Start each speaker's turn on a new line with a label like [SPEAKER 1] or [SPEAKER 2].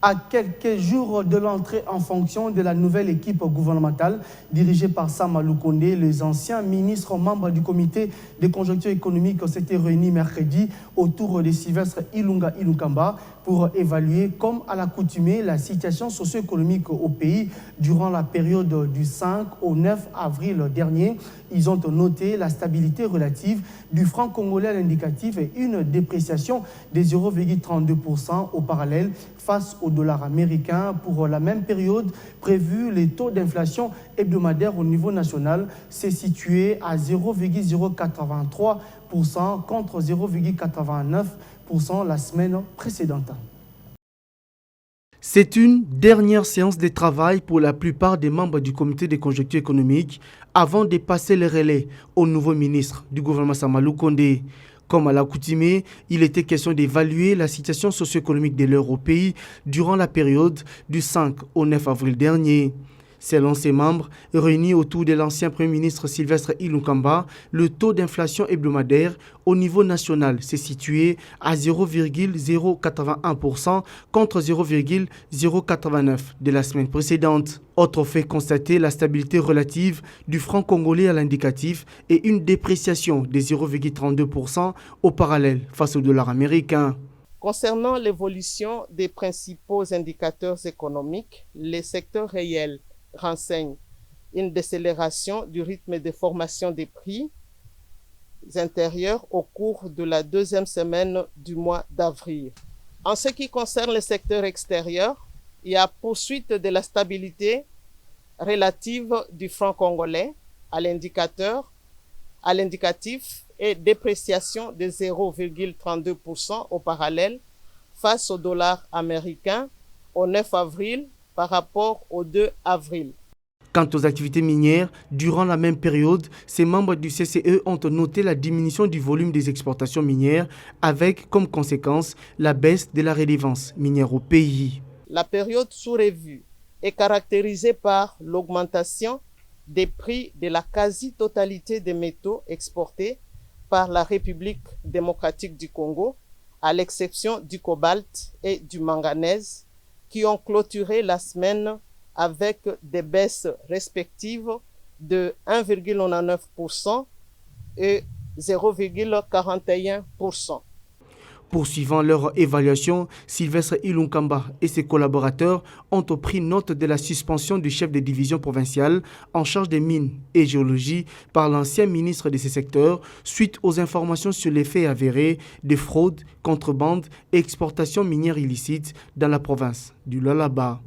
[SPEAKER 1] À quelques jours de l'entrée en fonction de la nouvelle équipe gouvernementale dirigée par Sam Aloukonde, les anciens ministres membres du comité de conjoncture économique s'étaient réunis mercredi autour de Sylvestre Ilunga Ilunkamba pour évaluer, comme à l'accoutumée, la situation socio-économique au pays durant la période du 5 au 9 avril dernier. Ils ont noté la stabilité relative du franc congolais à l'indicatif et une dépréciation de 0,32% au parallèle face au dollar américain. Pour la même période prévue, les taux d'inflation hebdomadaire au niveau national s'est situé à 0,083% contre 0,89% la semaine précédente. C'est une dernière séance de travail pour la plupart des membres du comité de conjoncture économique avant de passer le relais au nouveau ministre du gouvernement Sam Aloukonde. Comme à l'accoutumée, il était question d'évaluer la situation socio-économique de l'euro pays durant la période du 5 au 9 avril dernier. Selon ses membres, réunis autour de l'ancien Premier ministre Sylvestre Ilunkamba, le taux d'inflation hebdomadaire au niveau national s'est situé à 0,081% contre 0,089% de la semaine précédente. Autre fait constaté, la stabilité relative du franc congolais à l'indicatif et une dépréciation de 0,32% au parallèle face au dollar américain.
[SPEAKER 2] Concernant l'évolution des principaux indicateurs économiques, les secteurs réels renseigne une décélération du rythme de formation des prix intérieurs au cours de la deuxième semaine du mois d'avril. En ce qui concerne le secteur extérieur, il y a poursuite de la stabilité relative du franc congolais à l'indicatif et dépréciation de 0,32% au parallèle face au dollar américain au 9 avril par rapport au 2 avril.
[SPEAKER 1] Quant aux activités minières, durant la même période, ces membres du CCE ont noté la diminution du volume des exportations minières avec comme conséquence la baisse de la redevance minière au pays.
[SPEAKER 2] La période sous revue est caractérisée par l'augmentation des prix de la quasi-totalité des métaux exportés par la République démocratique du Congo, à l'exception du cobalt et du manganèse, qui ont clôturé la semaine avec des baisses respectives de 1,99% et 0,41%.
[SPEAKER 1] Poursuivant leur évaluation, Sylvestre Ilunkamba et ses collaborateurs ont pris note de la suspension du chef de division provinciale en charge des mines et géologie par l'ancien ministre de ces secteurs suite aux informations sur les faits avérés de fraude, contrebande et exportation minière illicite dans la province du Lualaba.